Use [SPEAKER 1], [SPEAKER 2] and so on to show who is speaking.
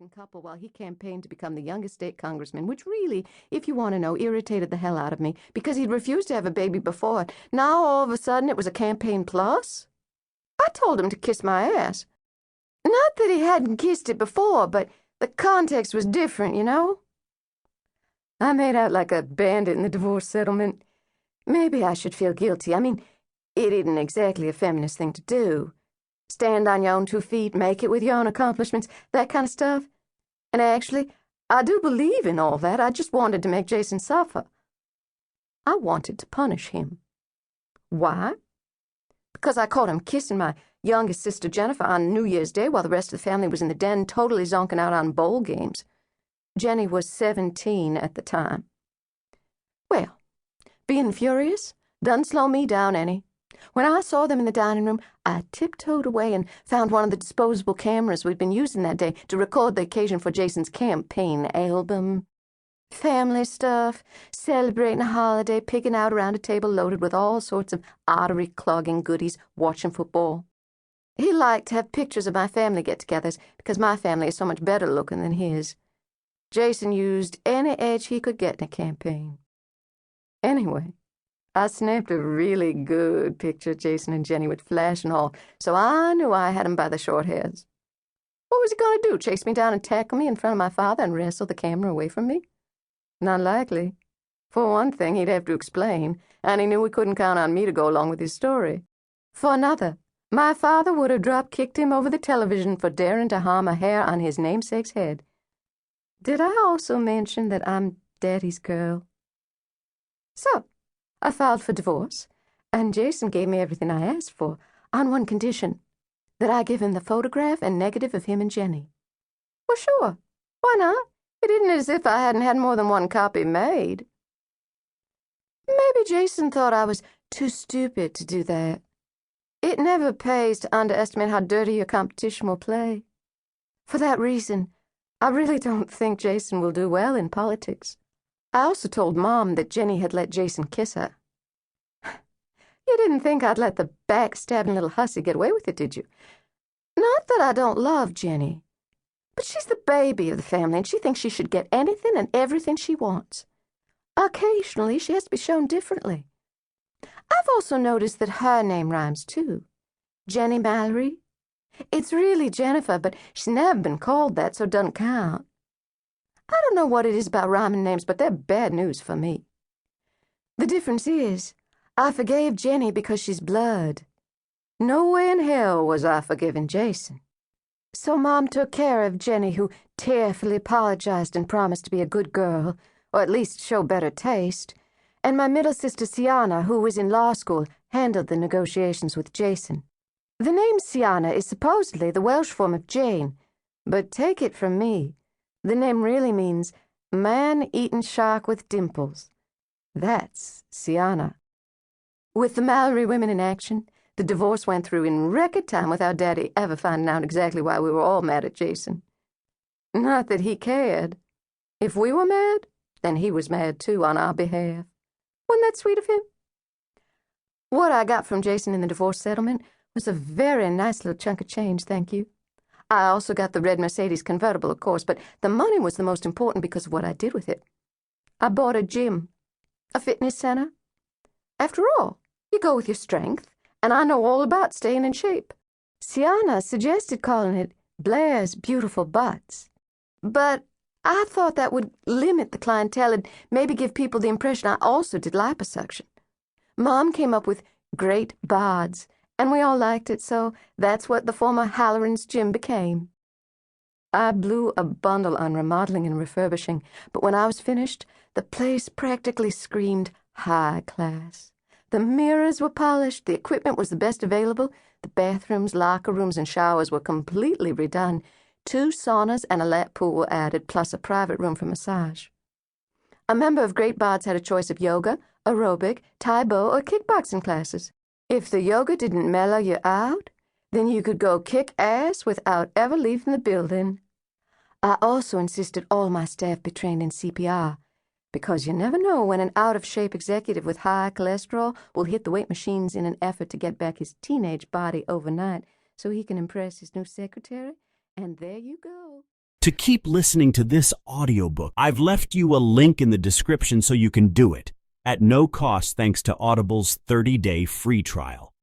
[SPEAKER 1] American couple while he campaigned to become the youngest state congressman, which really, if you want to know, irritated the hell out of me because he'd refused to have a baby before. Now, all of a sudden, it was a campaign plus. I told him to kiss my ass. Not that he hadn't kissed it before, but the context was different, you know? I made out like a bandit in the divorce settlement. Maybe I should feel guilty. I mean, it isn't exactly a feminist thing to do. Stand on your own 2 feet, make it with your own accomplishments, that kind of stuff. And actually, I do believe in all that. I just wanted to make Jason suffer. I wanted to punish him. Why? Because I caught him kissing my youngest sister Jennifer on New Year's Day while the rest of the family was in the den totally zonking out on bowl games. Jenny was 17 at the time. Well, being furious doesn't slow me down any. When I saw them in the dining room, I tiptoed away and found one of the disposable cameras we'd been using that day to record the occasion for Jason's campaign album. Family stuff, celebrating a holiday, picking out around a table loaded with all sorts of artery-clogging goodies, watching football. He liked to have pictures of my family get-togethers because my family is so much better looking than his. Jason used any edge he could get in a campaign. Anyway, I snapped a really good picture of Jason and Jenny with flash and all, so I knew I had him by the short hairs. What was he going to do, chase me down and tackle me in front of my father and wrestle the camera away from me? Not likely. For one thing, he'd have to explain, and he knew he couldn't count on me to go along with his story. For another, my father would have drop-kicked him over the television for daring to harm a hair on his namesake's head. Did I also mention that I'm Daddy's girl? So, I filed for divorce, and Jason gave me everything I asked for, on one condition, that I give him the photograph and negative of him and Jenny. Well, sure. Why not? It isn't as if I hadn't had more than one copy made. Maybe Jason thought I was too stupid to do that. It never pays to underestimate how dirty your competition will play. For that reason, I really don't think Jason will do well in politics. I also told Mom that Jenny had let Jason kiss her. You didn't think I'd let the backstabbing little hussy get away with it, did you? Not that I don't love Jenny, but she's the baby of the family, and she thinks she should get anything and everything she wants. Occasionally, she has to be shown differently. I've also noticed that her name rhymes, too. Jenny Mallory. It's really Jennifer, but she's never been called that, so it doesn't count. I don't know what it is about rhyming names, but they're bad news for me. The difference is, I forgave Jenny because she's blood. No way in hell was I forgiving Jason. So Mom took care of Jenny, who tearfully apologized and promised to be a good girl, or at least show better taste, and my middle sister Sienna, who was in law school, handled the negotiations with Jason. The name Sienna is supposedly the Welsh form of Jane, but take it from me, the name really means man-eaten shark with dimples. That's Sienna. With the Mallory women in action, the divorce went through in record time without Daddy ever finding out exactly why we were all mad at Jason. Not that he cared. If we were mad, then he was mad too on our behalf. Wasn't that sweet of him? What I got from Jason in the divorce settlement was a very nice little chunk of change, thank you. I also got the red Mercedes convertible, of course, but the money was the most important because of what I did with it. I bought a gym, a fitness center. After all, you go with your strength, and I know all about staying in shape. Sienna suggested calling it Blair's Beautiful Butts, but I thought that would limit the clientele and maybe give people the impression I also did liposuction. Mom came up with Great Bods, and we all liked it, so that's what the former Halloran's gym became. I blew a bundle on remodeling and refurbishing, but when I was finished, the place practically screamed high class. The mirrors were polished, the equipment was the best available, the bathrooms, locker rooms, and showers were completely redone. 2 saunas and a lap pool were added, plus a private room for massage. A member of Great Bods had a choice of yoga, aerobic, Taebo, or kickboxing classes. If the yoga didn't mellow you out, then you could go kick ass without ever leaving the building. I also insisted all my staff be trained in CPR, because you never know when an out-of-shape executive with high cholesterol will hit the weight machines in an effort to get back his teenage body overnight so he can impress his new secretary, and there you go.
[SPEAKER 2] to keep listening to this audiobook. I've left you a link in the description so you can do it at no cost thanks to Audible's 30-day free trial.